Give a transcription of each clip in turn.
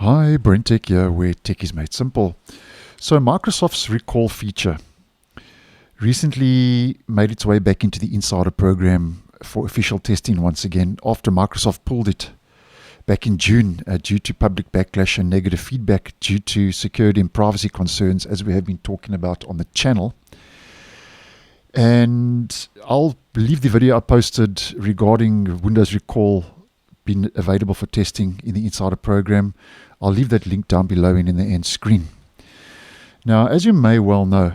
Hi, BrenTech here, where tech is made simple. So Microsoft's recall feature recently made its way back into the Insider program for official testing once again after Microsoft pulled it back in June due to public backlash and negative feedback due to security and privacy concerns, as we have been talking about on the channel. And I'll leave the video I posted regarding Windows Recall being available for testing in the Insider program. I'll leave that link down below and in the end screen. Now, as you may well know,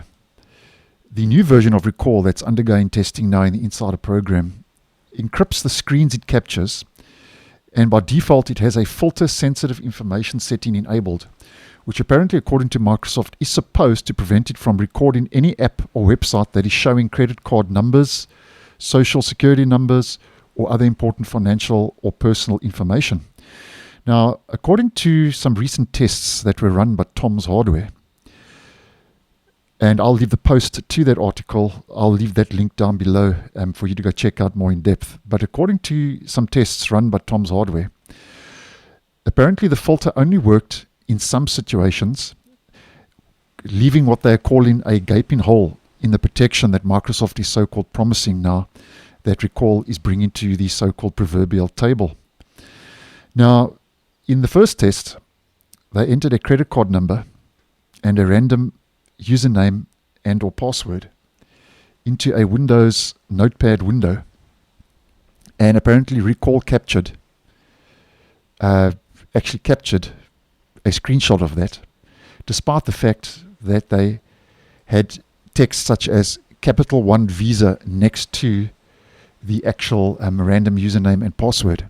the new version of Recall that's undergoing testing now in the Insider program encrypts the screens it captures, and by default it has a filter sensitive information setting enabled, which apparently, according to Microsoft, is supposed to prevent it from recording any app or website that is showing credit card numbers, social security numbers, or other important financial or personal information. Now, according to some recent tests that were run by Tom's Hardware, and I'll leave the post to that article, I'll leave that link down below for you to go check out more in depth. But according to some tests run by Tom's Hardware, apparently the filter only worked in some situations, leaving what they're calling a gaping hole in the protection that Microsoft is so-called promising now that Recall is bringing to the so-called proverbial table. Now, in the first test, they entered a credit card number and a random username and or password into a Windows notepad window, and apparently Recall actually captured a screenshot of that, despite the fact that they had text such as capital 1 Visa next to the actual random username and password.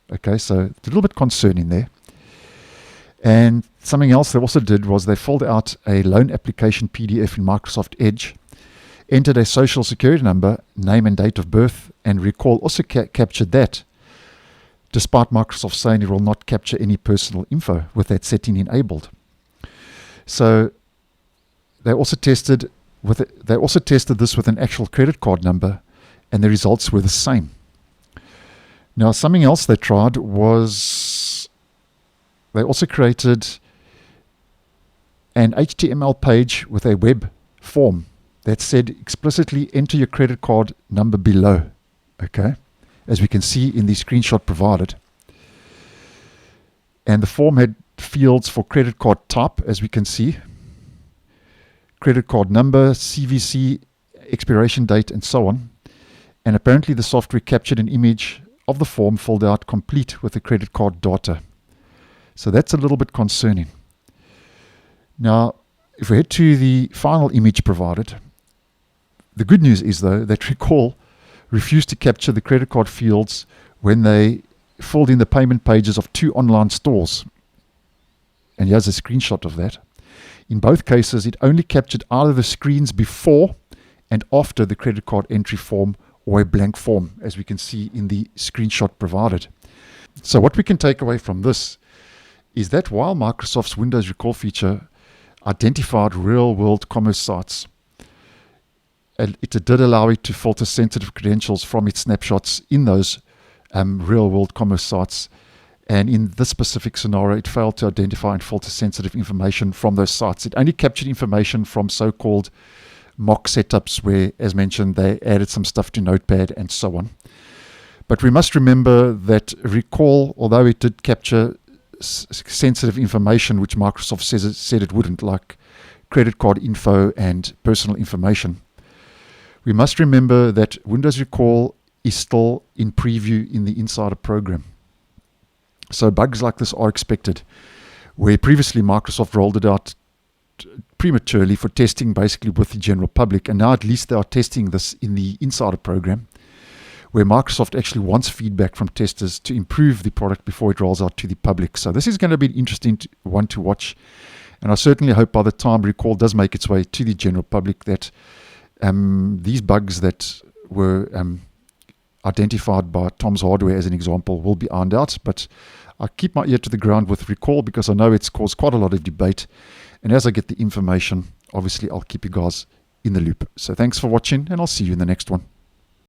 Okay, so it's a little bit concerning there. And something else they also did was they filled out a loan application PDF in Microsoft Edge, entered a social security number, name and date of birth, and Recall also captured that, despite Microsoft saying it will not capture any personal info with that setting enabled. So they also tested this with an actual credit card number, and the results were the same. Now, something else they tried was they also created an HTML page with a web form that said explicitly enter your credit card number below, okay, as we can see in the screenshot provided. And the form had fields for credit card type, as we can see, credit card number, CVC, expiration date, and so on. And apparently the software captured an image of the form filled out complete with the credit card data. So that's a little bit concerning. Now, if we head to the final image provided, the good news is, though, that Recall refused to capture the credit card fields when they filled in the payment pages of 2 online stores. And here's a screenshot of that. In both cases, it only captured either the screens before and after the credit card entry form, or a blank form, as we can see in the screenshot provided. So what we can take away from this is that while Microsoft's Windows Recall feature identified real-world commerce sites, and it did allow it to filter sensitive credentials from its snapshots in those real-world commerce sites, and in this specific scenario, it failed to identify and filter sensitive information from those sites. It only captured information from so-called mock setups where, as mentioned, they added some stuff to Notepad and so on. But we must remember that Recall, although it did capture sensitive information, which Microsoft said it wouldn't, like credit card info and personal information, we must remember that Windows Recall is still in preview in the Insider program. So bugs like this are expected, where previously Microsoft rolled it out prematurely for testing basically with the general public, and now at least they are testing this in the Insider program, where Microsoft actually wants feedback from testers to improve the product before it rolls out to the public. So this is going to be an interesting one to watch, and I certainly hope by the time Recall does make its way to the general public that these bugs that were identified by Tom's Hardware as an example will be ironed out. But I keep my ear to the ground with Recall because I know it's caused quite a lot of debate. And as I get the information, obviously I'll keep you guys in the loop. So thanks for watching, and I'll see you in the next one.